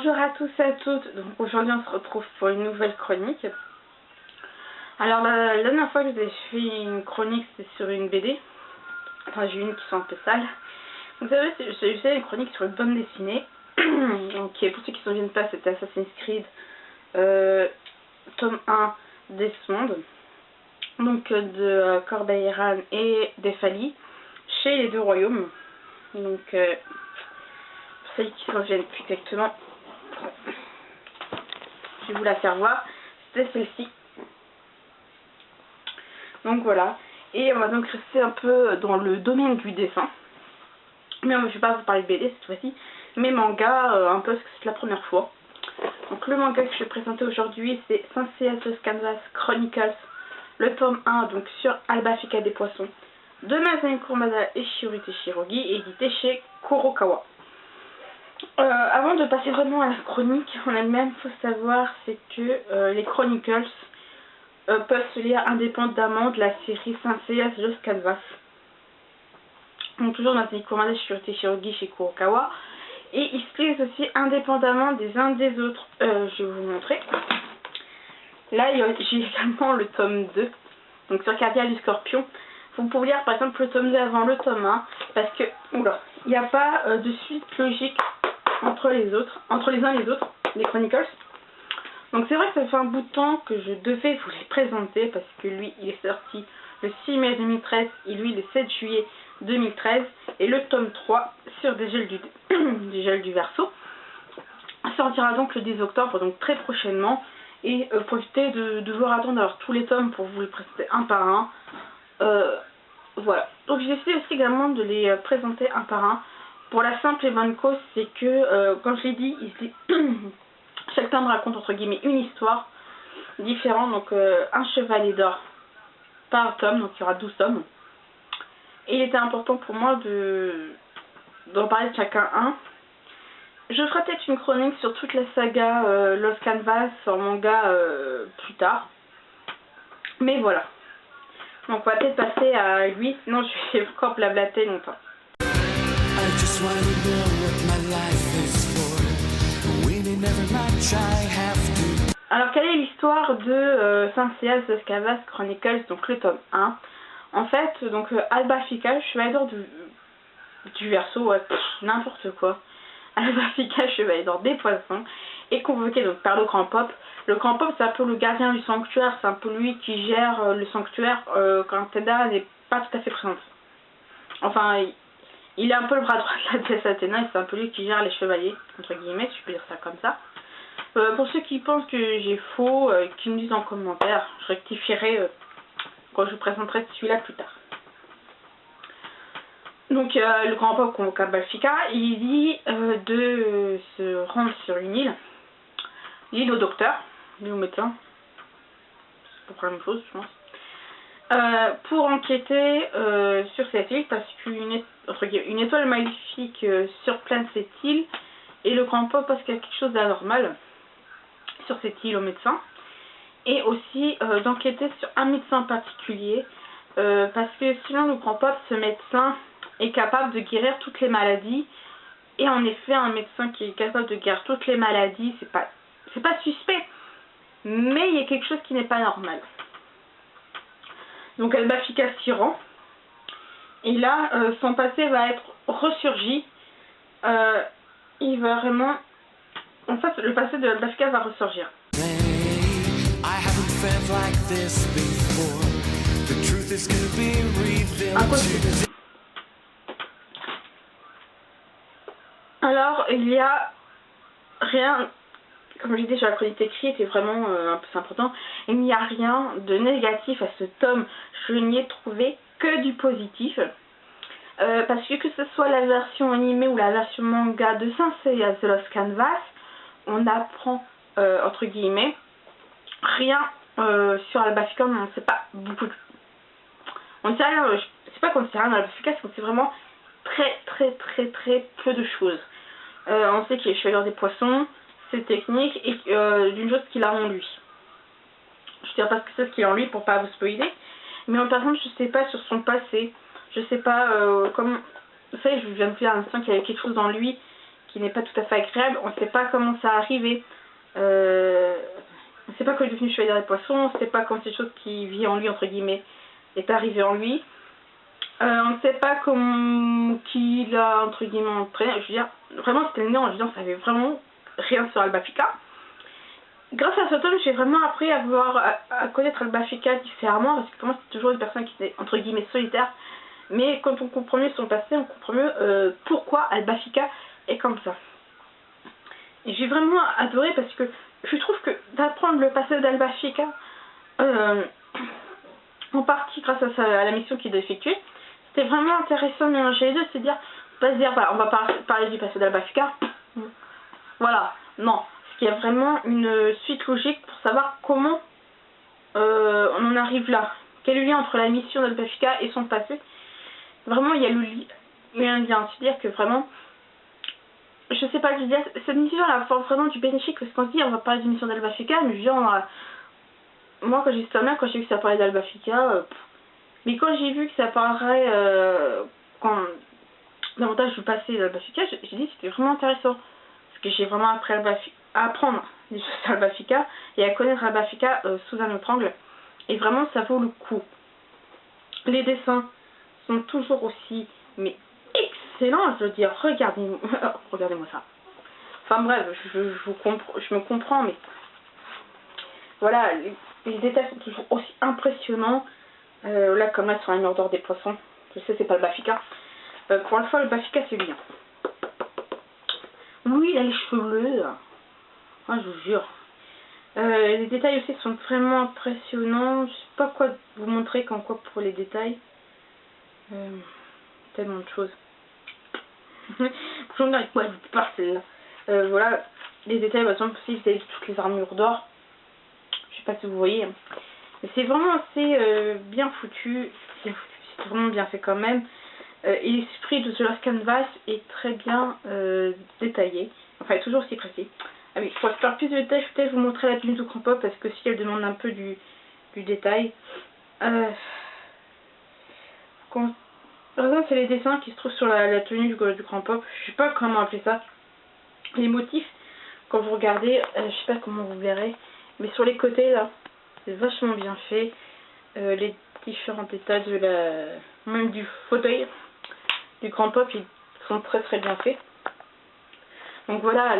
Bonjour à tous et à toutes. Donc aujourd'hui on se retrouve pour une nouvelle chronique. Alors la dernière fois que j'ai fait une chronique c'était sur une BD. Enfin j'ai une qui sont un peu sales. Donc vous savez j'ai fait une chronique sur une bande dessinée. Donc pour ceux qui ne se souviennent pas c'était Assassin's Creed tome 1 Desmond. Donc de Corbeil-Ran et d'Efali chez les Deux Royaumes. Donc pour ceux qui ne se souviennent plus exactement, je vais vous la faire voir, c'était celle-ci. Donc voilà, et on va donc rester un peu dans le domaine du dessin. Mais je ne vais pas vous parler de BD cette fois-ci, mais manga, un peu parce que c'est la première fois. Donc le manga que je vais présenter aujourd'hui c'est Saint Seiya The Canvas Chronicles, le tome 1, donc sur Albafica des Poissons, de Masami Kurumada et Shiori Shirogi, édité chez Kurokawa. Avant de passer vraiment à la chronique en elle-même, il faut savoir c'est que les Chronicles peuvent se lire indépendamment de la série Saint Seiya The Canvas. Donc toujours dans les commandes sur Shirogi chez Kurokawa. Et ils se lisent aussi indépendamment des uns des autres. Je vais vous montrer. Là j'ai également le tome 2. Donc sur Cardia du Scorpion. Vous pouvez lire par exemple le tome 2 avant le tome 1. Parce que oula, il n'y a pas de suite logique entre les uns et les autres, les Chronicles. Donc c'est vrai que ça fait un bout de temps que je devais vous les présenter parce que lui il est sorti le 6 mai 2013 et lui le 7 juillet 2013 et le tome 3 sur des gels du Verseau sortira donc le 10 octobre, donc très prochainement, et profitez de vos attendre d'avoir tous les tomes pour vous les présenter un par un. Voilà, donc j'ai décidé aussi également de les présenter un par un pour la simple et bonne cause, c'est que comme je l'ai dit, chaque tome raconte entre guillemets une histoire différente, donc un chevalier d'or par tome, donc il y aura 12 tomes. Et il était important pour moi d'en parler de chacun un. Je ferai peut-être une chronique sur toute la saga Lost Canvas en manga plus tard. Mais voilà. Donc on va peut-être passer à lui, sinon je vais encore blablater longtemps. Alors quelle est l'histoire de Saint Seiya The Canvas Chronicles, donc le tome 1. En fait, donc Albafica, chevalier d'or du Verseau, ouais, n'importe quoi. Albafica, chevalier d'or des Poissons, est convoqué donc par le Grand Pop. Le Grand Pop, c'est un peu le gardien du sanctuaire, c'est un peu lui qui gère le sanctuaire quand Teda n'est pas tout à fait présente. Enfin, il est un peu le bras droit de la déesse Athéna et c'est un peu lui qui gère les chevaliers, entre guillemets, si je peux dire ça comme ça. Pour ceux qui pensent que j'ai faux, qui me disent en commentaire, je rectifierai quand je vous présenterai celui-là plus tard. Donc le Grand Pop convoque Albafica, il dit de se rendre sur une île, l'île au docteur, l'île au médecin, c'est à peu près la même chose je pense, pour enquêter sur cette île parce qu'une étoile maléfique surplane cette île et le Grand Pop parce qu'il y a quelque chose d'anormal sur cette île au médecin. Et aussi d'enquêter sur un médecin particulier parce que sinon le Grand Pop, ce médecin est capable de guérir toutes les maladies et en effet un médecin qui est capable de guérir toutes les maladies c'est pas suspect, mais il y a quelque chose qui n'est pas normal. Donc Albafica s'y rend et là son passé va être ressurgi, il va vraiment, en fait le passé de Albafica va ressurgir. Alors il y a rien, comme j'ai dit sur la chronique écrite, était vraiment un peu important, il n'y a rien de négatif à ce tome, je n'y ai trouvé que du positif, parce que ce soit la version animée ou la version manga de Saint Seiya The Lost Canvas, on apprend entre guillemets rien sur Albafica, on ne sait pas beaucoup. On ne sait rien, c'est pas qu'on ne sait rien d'Albafica, c'est qu'on sait vraiment très peu de choses. On sait qu'il est chevalier des poissons, ses techniques et d'une chose qu'il a en lui. Je ne dirais pas ce qu'il a en lui pour pas vous spoiler, mais par exemple je sais pas sur son passé, je sais pas comment. Vous savez, je viens de dire à l'instant qu'il y avait quelque chose en lui qui n'est pas tout à fait agréable. On ne sait pas comment ça a arrivé. On ne sait pas quand il est devenu chevalier des poissons. On ne sait pas quand cette chose qui vit en lui, entre guillemets, est arrivée en lui. On ne sait pas comment qui l'a, entre guillemets, entraîné. Je veux dire, vraiment, c'était le néant. Je veux dire, on savait vraiment rien sur Albafika. Grâce à ce tome, j'ai vraiment appris à connaître Albafika différemment, parce que pour moi, c'est toujours une personne qui était, entre guillemets, solitaire. Mais quand on comprend mieux son passé, on comprend mieux pourquoi Albafika est comme ça. Et j'ai vraiment adoré, parce que je trouve que d'apprendre le passé d'Albafika, en partie grâce à la mission qu'il a effectuée, c'était vraiment intéressant de mélanger les deux, c'est dire, pas se dire, voilà, on va parler du passé d'Albafika, voilà, non. Il y a vraiment une suite logique pour savoir comment on en arrive là. Quel est le lien entre la mission d'Albafika et son passé. Vraiment, il y a un lien. C'est-à-dire que vraiment, je sais pas, je veux dire, cette mission elle apporte vraiment du bénéfique, parce qu'on se dit, on va parler d'une mission d'Albafika, mais je veux dire, moi quand j'ai vu ça, quand j'ai vu que ça parlait d'Albafika, mais quand j'ai vu que ça parlerait davantage du passé d'Albafika, j'ai dit que c'était vraiment intéressant. Parce que j'ai vraiment appris à apprendre des choses sur Albafika et à connaître Albafika sous un autre angle. Et vraiment, ça vaut le coup. Les dessins sont toujours aussi, mais excellents, je veux dire. Regardez-moi ça. Enfin bref, je me comprends, mais voilà, les détails sont toujours aussi impressionnants. Là, comme là, sur la mur d'or des poissons. Je sais, c'est pas Albafika. Pour une fois, Albafika, c'est bien. Oui, il a les cheveux bleus. Ah, je vous jure. Les détails aussi sont vraiment impressionnants. Je sais pas quoi vous montrer comme quoi pour les détails. Tellement de choses. J'en ai avec moi, je vous parle celle-là. Voilà, les détails, par exemple, si vous avez toutes les armures d'or. Je sais pas si vous voyez. Mais c'est vraiment assez bien foutu. C'est vraiment bien fait quand même. Et l'esprit de The Lost Canvas est très bien détaillé. Enfin, il est toujours aussi précis. Ah oui, pour faire plus de détails, je vais peut-être vous montrer la tenue de Crampop, parce que si elle demande un peu du détail. Par exemple, c'est les dessins qui se trouvent sur la tenue du Crampop. Je sais pas comment appeler ça. Les motifs, quand vous regardez, je sais pas comment vous verrez, mais sur les côtés là, c'est vachement bien fait. Les différents détails même du fauteuil du Crampop, ils sont très très bien faits. Donc voilà,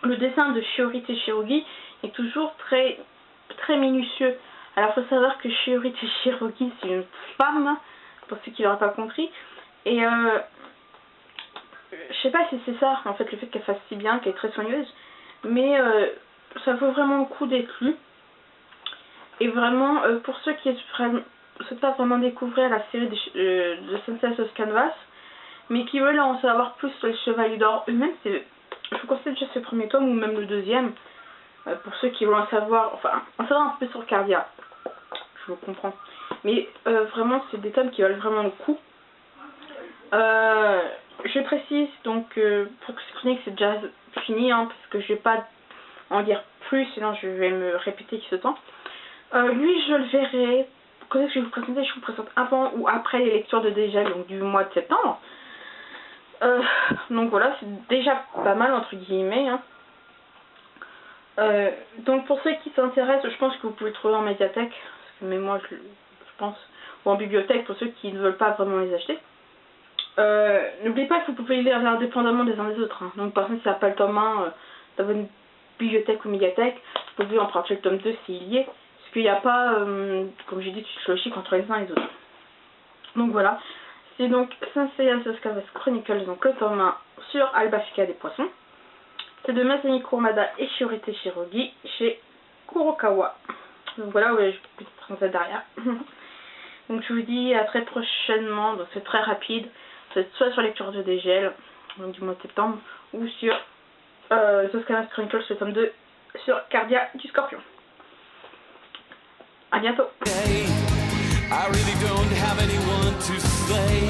le dessin de Shiori Teshirogi est toujours très très minutieux. Alors il faut savoir que Shiori Teshirogi, c'est une femme, pour ceux qui n'auraient pas compris. Et je sais pas si c'est ça, en fait, le fait qu'elle fasse si bien, qu'elle est très soigneuse. Mais ça vaut vraiment le coup d'être lu. Et vraiment, pour ceux qui souhaitent pas vraiment découvrir la série de Sensei Lost Canvas, mais qui veulent en savoir plus sur les Chevaliers d'Or eux-mêmes, je vous conseille déjà ce premier tome ou même le deuxième, pour ceux qui veulent en savoir un peu sur Cardia. Je vous comprends. Mais vraiment, c'est des tomes qui valent vraiment le coup. Je précise donc pour que ce chronique c'est déjà fini, parce que je vais pas en dire plus, sinon je vais me répéter qui ce temps. Lui, je le verrai. Quand est-ce que je vais vous présenter? Je vous présente avant ou après les lectures de Dégel, donc du mois de septembre. Donc voilà, c'est déjà pas mal entre guillemets. Donc pour ceux qui s'intéressent, je pense que vous pouvez le trouver en médiathèque, mais moi je pense, ou en bibliothèque pour ceux qui ne veulent pas vraiment les acheter. N'oubliez pas que vous pouvez les lire indépendamment des uns des autres. Donc par exemple, si ça n'a pas le tome 1 dans votre bibliothèque ou médiathèque, vous pouvez emprunter le tome 2 s'il y est. Parce qu'il n'y a pas, comme j'ai dit, de suite logique entre les uns et les autres. Donc voilà. C'est donc Sensei Lost Canvas Chronicles, donc le tome 1 sur Albafika des poissons. C'est de Masami Kurumada et Shiori Teshirogi chez Kurokawa. Donc voilà, ouais, je peux vous présenter derrière. Donc je vous dis à très prochainement, donc c'est très rapide, c'est soit sur lecture de Dégel, donc du mois de septembre, ou sur Lost Canvas Chronicles, le tome 2, sur Cardia du Scorpion. À bientôt. I really don't have anyone to say.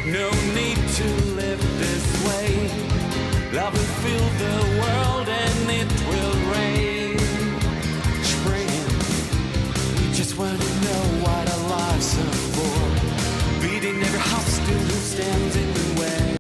No need to live this way. Love will fill the world and it will rain. Spring. We just want to know what our lives are for. Beating every house to stand